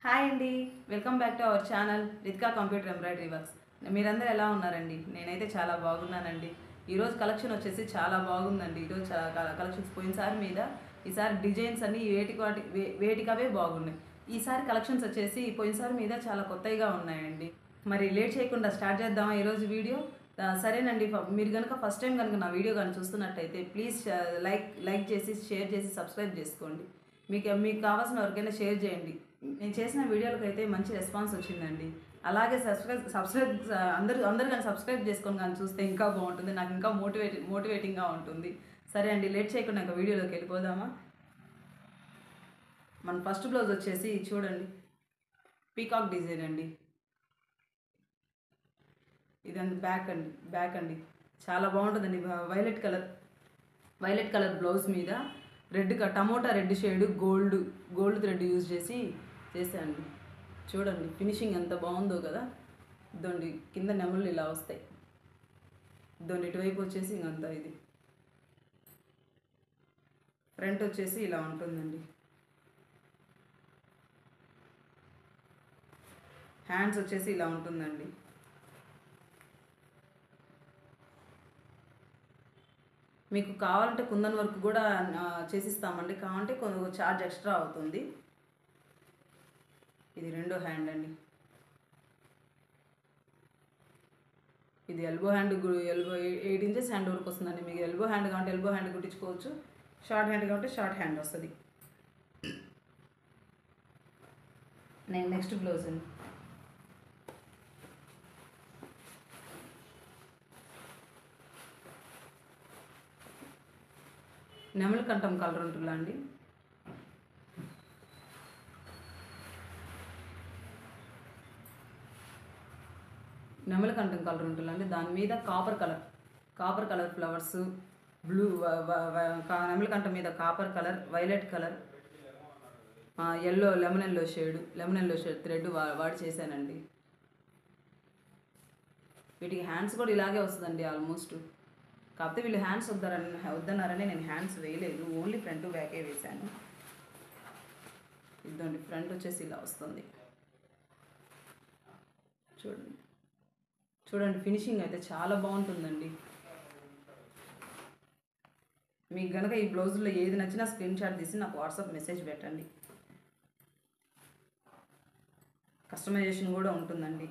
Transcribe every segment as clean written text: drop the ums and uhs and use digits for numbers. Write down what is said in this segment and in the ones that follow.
Hi అండి, welcome back to our channel Ritika computer embroidery works. మీరందరూ ఎలా ఉన్నారండి? నేనైతే చాలా బాగున్నానండి. ఈరోజు కలెక్షన్ వచ్చేసి చాలా బాగుందండి. ఈరోజు కలెక్షన్స్ పోయినసారి మీద ఈసారి డిజైన్స్ అన్ని వేటికవే బాగున్నాయి. ఈసారి కలెక్షన్స్ వచ్చేసి పోయినసారి మీద చాలా కొత్తగా ఉన్నాయండి. మరి లేట్ చేయకుండా స్టార్ట్ చేద్దామా ఈరోజు వీడియో? సరేనండి. మీరు కనుక ఫస్ట్ టైం కనుక నా వీడియో కానీ చూస్తున్నట్టయితే ప్లీజ్ లైక్ చేసి షేర్ చేసి సబ్స్క్రైబ్ చేసుకోండి. మీకు కావాల్సిన ఎవరికైనా షేర్ చేయండి. నేను చేసిన వీడియోలకు అయితే మంచి రెస్పాన్స్ వచ్చిందండి. అలాగే సబ్స్క్రైబ్ అందరూ కానీ సబ్స్క్రైబ్ చేసుకొని కానీ చూస్తే ఇంకా బాగుంటుంది. నాకు ఇంకా మోటివేటింగ్గా ఉంటుంది. సరే అండి, లేట్ చేయకుండా ఇంకా వీడియోలోకి వెళ్ళిపోదామా? మన ఫస్ట్ బ్లౌజ్ వచ్చేసి చూడండి, పీకాక్ డిజైన్ అండి. ఇదంతా బ్యాక్ అండి చాలా బాగుంటుందండి. వైలెట్ కలర్ బ్లౌజ్ మీద tomato red shade gold thread use చేశాను. చూడండి ఫినిషింగ్ ఎంత బాగుందో కదా. ఇదండి కింద నెమళ్ళు ఇలా వస్తాయి. ఇదండి ఇటువైపు వచ్చేసి ఇంకంతా ఇది ఫ్రంట్ వచ్చేసి ఇలా ఉంటుందండి. హ్యాండ్స్ వచ్చేసి ఇలా ఉంటుందండి. మీకు కావాలంటే కుందన్ వర్క్ కూడా చేసిస్తామండి. కావాలంటే కొంచెం ఛార్జ్ ఎక్స్ట్రా అవుతుంది. ఇది రెండో హ్యాండ్ అండి. ఇది ఎల్బో 8 ఇంచెస్ హ్యాండ్ వరకు వస్తుందండి. మీకు ఎల్బో హ్యాండ్ కావాలంటే ఎల్బో హ్యాండ్ కుట్టించుకోవచ్చు. షార్ట్ హ్యాండ్ కావాలంటే షార్ట్ హ్యాండ్ వస్తుంది. నెక్స్ట్ బ్లౌజ్ అండి. నెమలి కంఠం కలర్ ఉంటుందా అండి. నెమలి కంఠం కలర్ ఉంటుందండి. దాని మీద కాపర్ కలర్ ఫ్లవర్స్, బ్లూ నెమలి కంఠం మీద copper colour, violet colour, lemon yellow shade thread వాడి చేశానండి. వీటికి హ్యాండ్స్ కూడా ఇలాగే వస్తుందండి ఆల్మోస్ట్. కాకపోతే వీళ్ళు హ్యాండ్స్ వద్దన్నారని నేను హ్యాండ్స్ వేయలేదు, ఓన్లీ ఫ్రంట్ బ్యాకే వేశాను. ఇదండి ఫ్రంట్ వచ్చేసి ఇలా వస్తుంది. చూడండి ఫినిషింగ్ అయితే చాలా బాగుంటుందండి. మీకు కనుక ఈ బ్లౌజుల్లో ఏది నచ్చినా స్క్రీన్ షాట్ తీసి నాకు వాట్సాప్ మెసేజ్ పెట్టండి. కస్టమైజేషన్ కూడా ఉంటుందండి.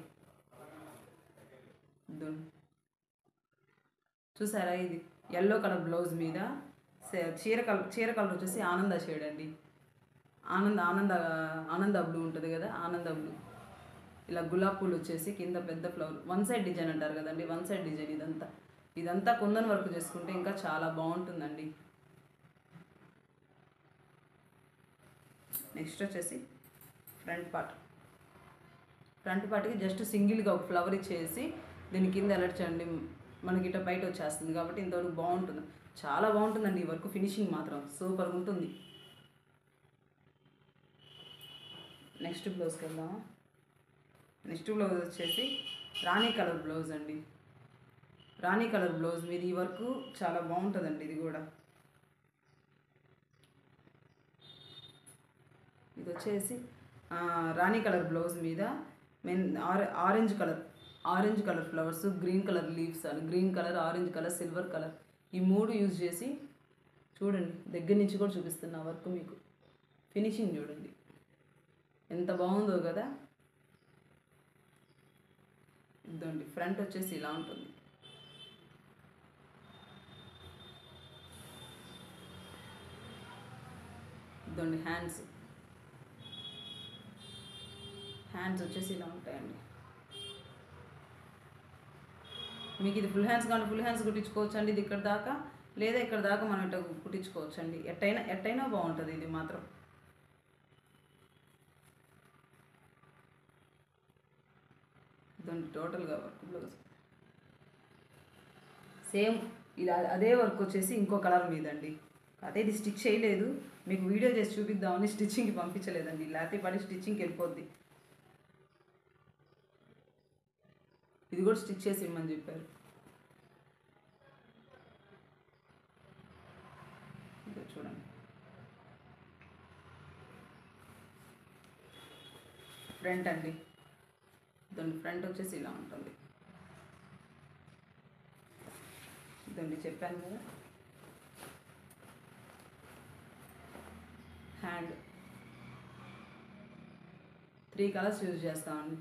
చూసారా, ఇది ఎల్లో కలర్ బ్లౌజ్ మీద చీర కలర్ వచ్చేసి ఆనంద షేడ్ అండి. ఆనంద బ్లూ ఉంటుంది కదా, ఆనంద బ్లూ. ఇలా గులాబ్ పూలు వచ్చేసి కింద పెద్ద ఫ్లవర్, వన్ సైడ్ డిజైన్ అంటారు కదండి, వన్ సైడ్ డిజైన్. ఇదంతా కుందన్ వర్క్ చేసుకుంటే ఇంకా చాలా బాగుంటుందండి. నెక్స్ట్ వచ్చేసి ఫ్రంట్ పార్ట్కి జస్ట్ సింగిల్గా ఒక ఫ్లవర్ ఇచ్చేసి దీని కింద ఎలర్చండి. మనకి ఇట్లా బయట వచ్చేస్తుంది కాబట్టి ఇంతవరకు బాగుంటుంది. చాలా బాగుంటుందండి ఈ వర్క్. ఫినిషింగ్ మాత్రం సూపర్గా ఉంటుంది. నెక్స్ట్ బ్లౌజ్కి వెళ్దామా? నెక్స్ట్ బ్లౌజ్ వచ్చేసి రాణి కలర్ బ్లౌజ్ అండి. రాణి కలర్ బ్లౌజ్ మీద ఈ వర్క్ చాలా బాగుంటుందండి. ఇది కూడా ఇది వచ్చేసి రాణి కలర్ బ్లౌజ్ మీద orange colour flowers, green colour leaves అని, green colour, orange colour, silver colour, ఈ మూడు యూజ్ చేసి చూడండి. దగ్గర నుంచి కూడా చూపిస్తున్నా వర్క్ మీకు. ఫినిషింగ్ చూడండి ఎంత బాగుందో కదా. ఇదండి ఫ్రంట్ వచ్చేసి ఇలా ఉంటుంది. ఇదండి హ్యాండ్స్ వచ్చేసి ఇలా ఉంటాయండి. మీకు ఇది ఫుల్ హ్యాండ్స్ కానీ ఫుల్ హ్యాండ్స్ కుట్టించుకోవచ్చు అండి. ఇది ఇక్కడ దాకా, లేదా ఇక్కడ దాకా మనం ఇట్లా కుట్టించుకోవచ్చు అండి. ఎట్టయినా బాగుంటుంది ఇది మాత్రం. ఇదండి టోటల్గా వర్క్ బ్లౌజ్. సేమ్ ఇది అదే వర్క్ వచ్చేసి ఇంకో కలర్ మీద అండి. అదే ఇది స్టిచ్ చేయలేదు, మీకు వీడియో చేసి చూపిద్దామని స్టిచ్చింగ్కి పంపించలేదండి. లేకపోతే పడి స్టిచ్చింగ్కి వెళ్ళిపోద్ది. ఇది కూడా స్టిచ్ చేసి ఇమ్మని చెప్పారు. చూడండి ఫ్రంట్ అండి. దాని ఫ్రంట్ వచ్చేసి ఇలా ఉంటుంది. ఇదండి చెప్పాను కదా. హ్యాండ్ 3 కలర్స్ యూజ్ చేస్తామండి.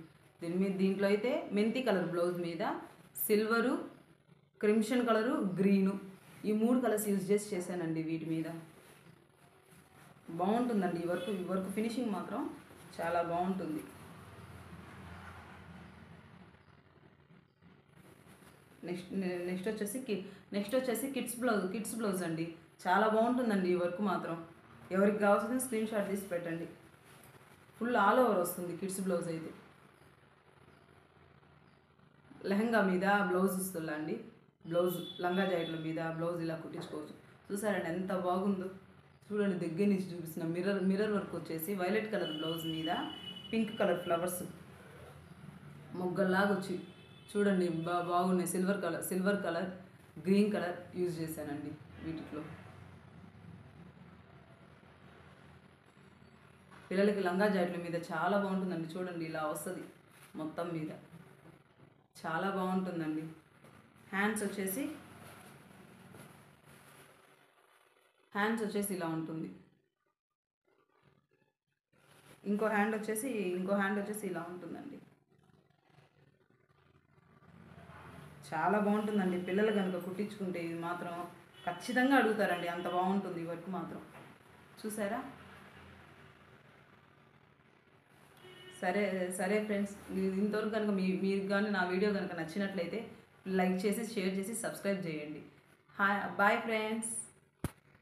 దీంట్లో అయితే మెంతి కలర్ బ్లౌజ్ మీద సిల్వరు, క్రిమ్షన్ కలరు, గ్రీను ఈ 3 కలర్స్ యూజ్ చేశానండి. వీటి మీద బాగుంటుందండి. ఈ వర్క్ ఫినిషింగ్ మాత్రం చాలా బాగుంటుంది. నెక్స్ట్ వచ్చేసి కిడ్స్ బ్లౌజ్ అండి. చాలా బాగుంటుందండి ఈ వర్క్ మాత్రం. ఎవరికి కావాల్సిన స్క్రీన్ షాట్ తీసి పెట్టండి. ఫుల్ ఆల్ ఓవర్ వస్తుంది కిడ్స్ బ్లౌజ్ అయితే. లెహంగా మీద బ్లౌజ్ ఇస్తుందండి. బ్లౌజ్ లంగా జాకెట్ల మీద బ్లౌజ్ ఇలా కుట్టించుకోవచ్చు. చూసారండి ఎంత బాగుందో. చూడండి దగ్గర నుంచి చూపిస్తున్న మిర్రర్ వర్క్ వచ్చేసి వైలెట్ కలర్ బ్లౌజ్ మీద పింక్ కలర్ ఫ్లవర్స్ మొగ్గల్లాగా వచ్చి చూడండి బాగున్నాయి. Silver colour, green colour use చేశానండి వీటిలో. పిల్లలకి లంగా జాకెట్ల మీద చాలా బాగుంటుందండి. చూడండి ఇలా వస్తుంది మొత్తం మీద, చాలా బాగుంటుందండి. హ్యాండ్స్ వచ్చేసి ఇలా ఉంటుంది. ఇంకో హ్యాండ్ వచ్చేసి ఇలా ఉంటుందండి. చాలా బాగుంటుందండి. పిల్లలు కనుక కుట్టించుకుంటే ఇది మాత్రం ఖచ్చితంగా అడుగుతారండి. అంత బాగుంటుంది ఈ వర్క్ మాత్రం. చూసారా? సరే ఫ్రెండ్స్, ఇంతవరకు కనుక మీరు కానీ నా వీడియో కనుక నచ్చినట్లయితే లైక్ చేసి, షేర్ చేసి, సబ్స్క్రైబ్ చేయండి. Bye friends.